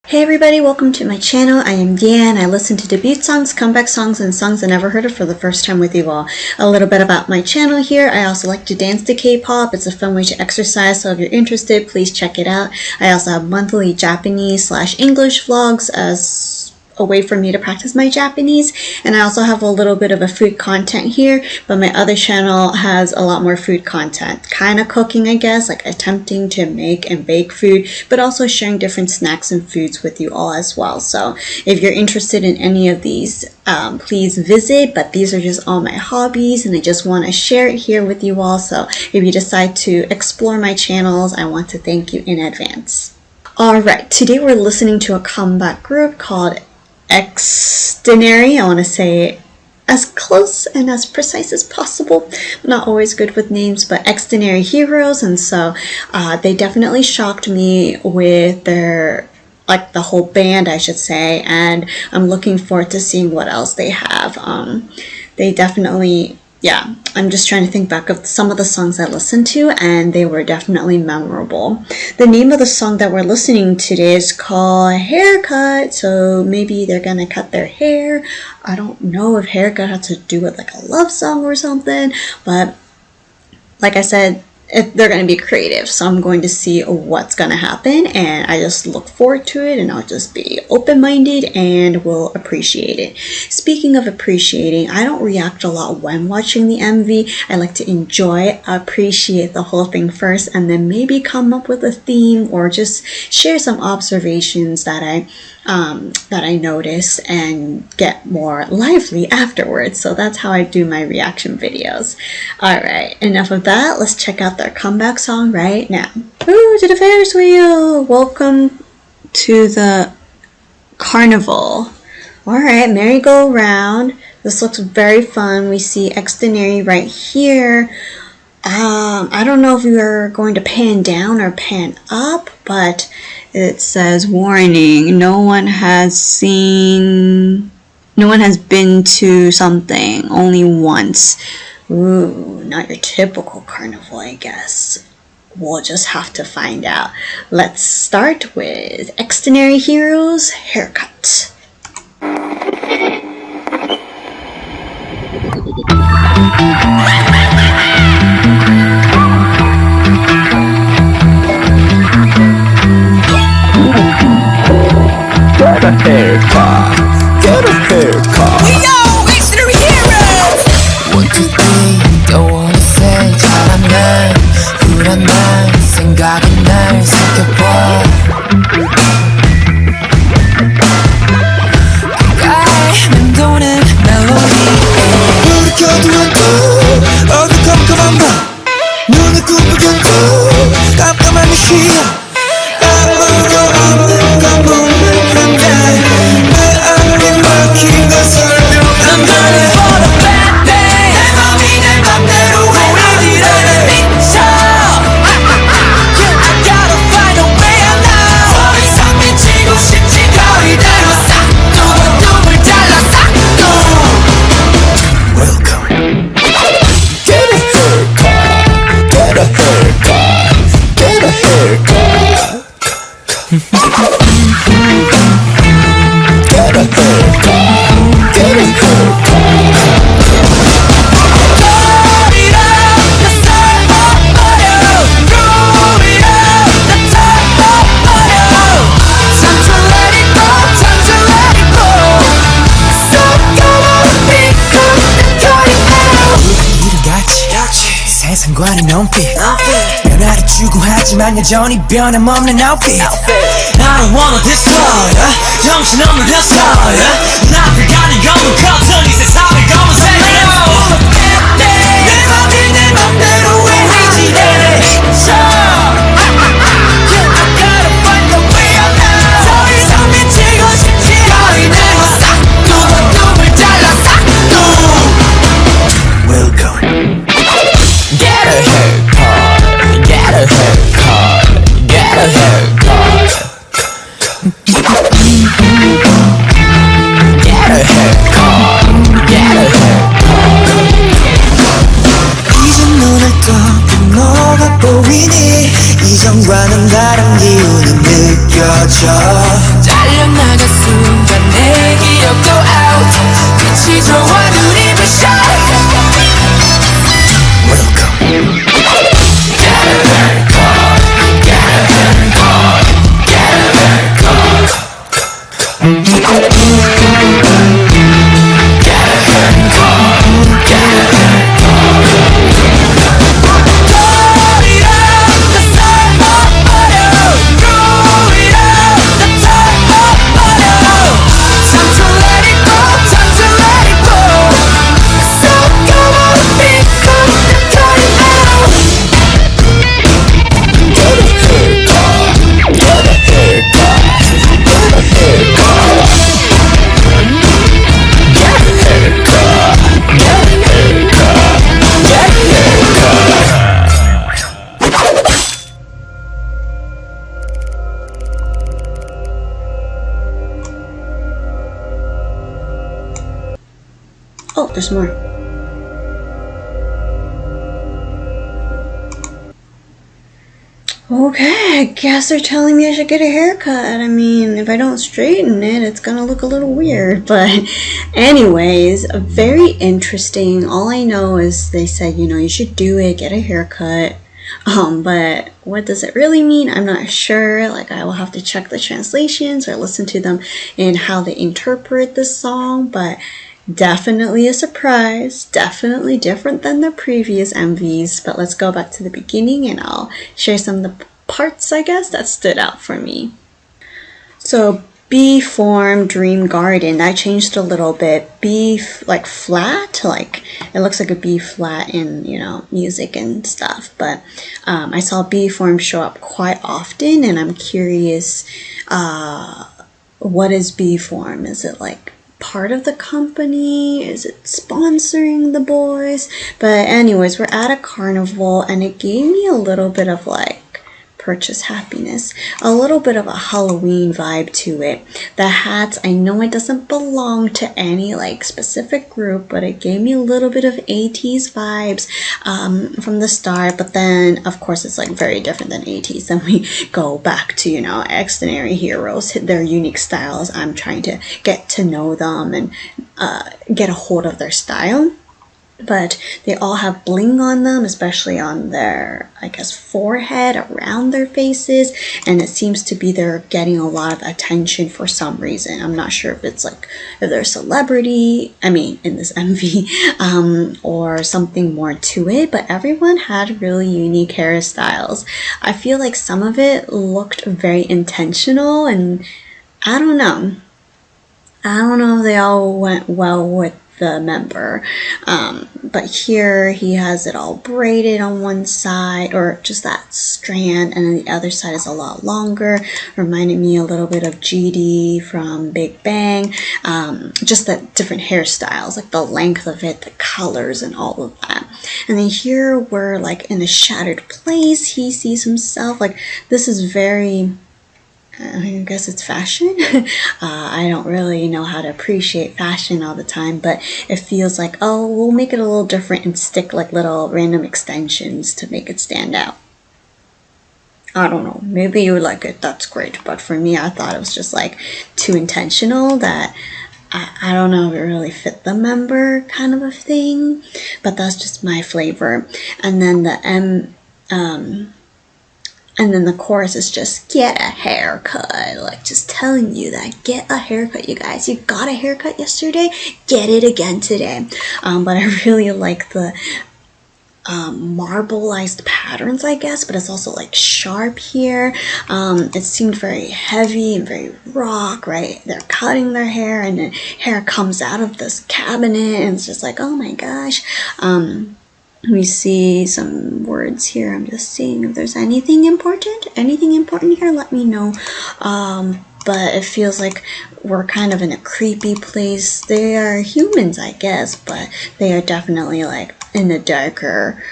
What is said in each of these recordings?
Hey everybody, welcome to my channel. I am Yan. I listen to debut songs, comeback songs, and songs I never heard of for the first time with you all. A little bit about my channel here. I also like to dance to K-pop. It's a fun way to exercise, so if you're interested, please check it out. I also have monthly Japanese/English vlogs as a way for me to practice my Japanese, and I also have a little bit of a food content here, but my other channel has a lot more food content, kind of cooking, I guess, like attempting to make and bake food, but also sharing different snacks and foods with you all as well. So if you're interested in any of these, please visit, but these are just all my hobbies and I just want to share it here with you all. So if you decide to explore my channels, I want to thank you in advance. Alright, today we're listening to a comeback group called Xindary. I want to say as close and as precise as possible. I'm not always good with names, but Xindary Heroes, and so they definitely shocked me with their, like, the whole band, I should say, and I'm looking forward to seeing what else they have. They definitely, yeah, I'm just trying to think back of some of the songs I listened to, and they were definitely memorable. The name of the song that we're listening to today is called Haircut, so maybe they're gonna cut their hair. I don't know if haircut has to do with like a love song or something, but like I said, they're going to be creative, so I'm going to see what's going to happen, and I just look forward to it, and I'll just be open-minded and will appreciate it. Speaking of appreciating, I don't react a lot when watching the MV. I like to enjoy, appreciate the whole thing first, and then maybe come up with a theme or just share some observations that I notice and get more lively afterwards. So that's how I do my reaction videos. Alright, enough of that. Let's check out their comeback song right now. Ooh, to the Ferris wheel! Welcome to the carnival. Alright, merry-go-round. This looks very fun. We see Xindary right here. I don't know if we are going to pan down or pan up, but it says, warning, no one has been to something, only once. Ooh, not your typical carnival, I guess. We'll just have to find out. Let's start with Xindary Heroes, Haircut. Get a haircut, get a haircut. We know Xindary Heroes. 1, 2, 3, don't wanna say 잘하면 불안한 생각이 날 삼켜봐. 가까이 맴도는 멜로디 불켜두었고 어두컴컴한 밤 눈을 꿈꾸게 고 깜깜한 이 시야 아무도 없는 건 묵묵한데 내 아무리 막힌 건 설명 I'm running for the bad day. 내 맘이 내 맘대로 우리들에게 미쳐. I gotta find a way out now. 더 이상 미치고 싶지 거리대로 싹둑 눈을 잘라 싹둑. Welcome. Get a haircut, get a haircut, get a haircut. Get a haircut, get a haircut. 세상과는 눈빛 변화를 추구하지만 여전히 변함없는 outfit I don't wanna destroy 정신없는 destroy 나를 가는 검은 커튼 이 세상을 검은색으로 내 맘이 내 맘대로 왜 이지대 I gotta find a way out now 더 이상 미치고 싶지 거리대로 싹둑 눈을 잘라 싹둑 Welcome. Get a haircut, get a haircut, get a haircut. Get a haircut, get a haircut. 이제 눈을 떠 너가 보이니 이전과는 다른 기운이 느껴져. 달려나간 순간 내 기억도 out 빛이 좋아 눈이 부셔 Oh, there's more. Okay, I guess they're telling me I should get a haircut. I mean, if I don't straighten it, it's gonna look a little weird. But anyways, very interesting. All I know is they said, you should do it, get a haircut. But what does it really mean? I'm not sure. Like, I will have to check the translations or listen to them and how they interpret this song. But definitely a surprise, definitely different than the previous MVs, but let's go back to the beginning and I'll share some of the parts, I guess, that stood out for me. So B form Dream Garden, that changed a little bit. B like flat, like it looks like a B flat in music and stuff, but I saw B form show up quite often and I'm curious, what is B form? Is it like part of the company? Is it sponsoring the boys? But anyways, we're at a carnival and it gave me a little bit of like purchase happiness, a little bit of a Halloween vibe to it. The hats, I know it doesn't belong to any like specific group, but it gave me a little bit of 80s vibes from the start, but then of course it's like very different than 80s. Then we go back to Xindary heroes, their unique styles. I'm trying to get to know them and get a hold of their style. But they all have bling on them, especially on their, I guess, forehead, around their faces, and it seems to be they're getting a lot of attention for some reason. I'm not sure if it's like, if they're a celebrity, I mean, in this MV, or something more to it, but everyone had really unique hairstyles. I feel like some of it looked very intentional, and I don't know if they all went well with the member, but here he has it all braided on one side, or just that strand, and then the other side is a lot longer. Reminded me a little bit of GD from Big Bang, just the different hairstyles, like the length of it, the colors, and all of that. And then here we're like in a shattered place. He sees himself like this is very, I guess it's fashion. I don't really know how to appreciate fashion all the time, but it feels like, oh, we'll make it a little different and stick like little random extensions to make it stand out. I don't know. Maybe you would like it. That's great. But for me, I thought it was just like too intentional that I don't know if it really fit the member kind of a thing, but that's just my flavor. And then and then the chorus is just, get a haircut. Like, just telling you that, get a haircut, you guys. You got a haircut yesterday, get it again today. But I really like the marbleized patterns, I guess, but it's also like sharp here. It seemed very heavy and very rock, right? They're cutting their hair and the hair comes out of this cabinet and it's just like, oh my gosh. We see some words here. I'm just seeing if there's anything important here, let me know. But it feels like we're kind of in a creepy place. They are humans, I guess, but they are definitely like in a darker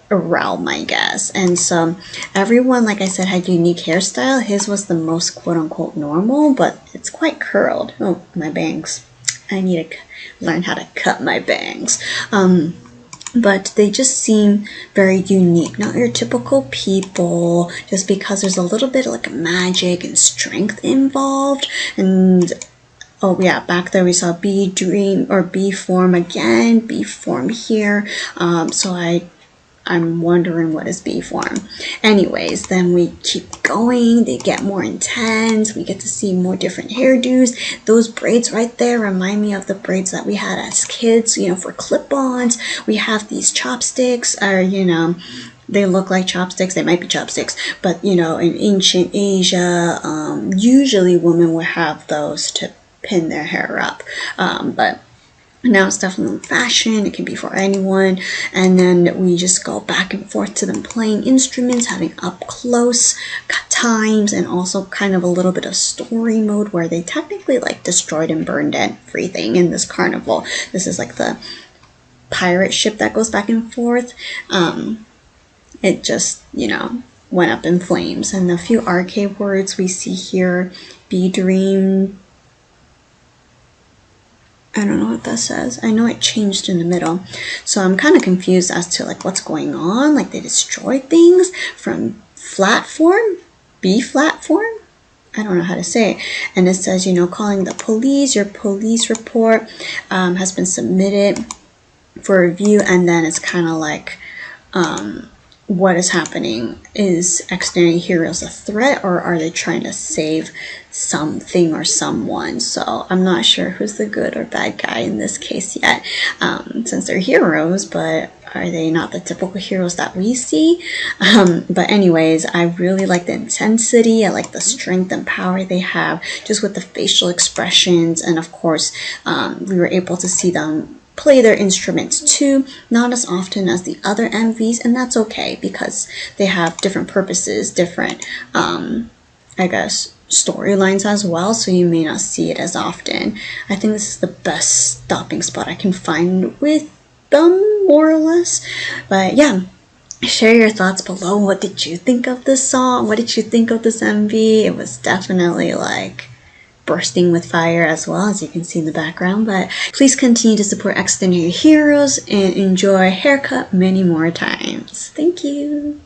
realm, I guess. And so everyone, like I said, had unique hairstyle. His was the most quote-unquote normal, but it's quite curled. Oh, my bangs. I need to learn how to cut my bangs. but they just seem very unique, not your typical people, just because there's a little bit of like magic and strength involved. And oh yeah, back there we saw B dream or B form again, B form here. So I'm wondering what is B form. Anyways, then we keep going. They get more intense. We get to see more different hairdos. Those braids right there remind me of the braids that we had as kids, you know, for clip-ons. We have these chopsticks, or, you know, they look like chopsticks. They might be chopsticks, but, you know, in ancient Asia, usually women would have those to pin their hair up. But now it's definitely fashion. It can be for anyone. And then we just go back and forth to them playing instruments, having up close times, and also kind of a little bit of story mode where they technically like destroyed and burned everything in this carnival. This is like the pirate ship that goes back and forth. It just, you know, went up in flames. And the few arcade words we see here, be dream, I don't know what that says. I know it changed in the middle. So I'm kind of confused as to like what's going on. Like they destroyed things from flat form, B flat form. I don't know how to say it. And it says, you know, calling the police. Your police report has been submitted for review. And then it's kind of like, what is happening? Is Xindary Heroes a threat, or are they trying to save something or someone? So I'm not sure who's the good or bad guy in this case yet, since they're heroes, but are they not the typical heroes that we see? But anyways, I really like the intensity. I like the strength and power they have, just with the facial expressions. And of course, we were able to see them play their instruments too, not as often as the other MVs, and that's okay because they have different purposes, different I guess storylines as well, so you may not see it as often. I think this is the best stopping spot I can find with them, more or less. But yeah, share your thoughts below. What did you think of this song? What did you think of this MV? It was definitely like bursting with fire, as well, as you can see in the background. But please continue to support Xindary Heroes and enjoy Haircut many more times. Thank you.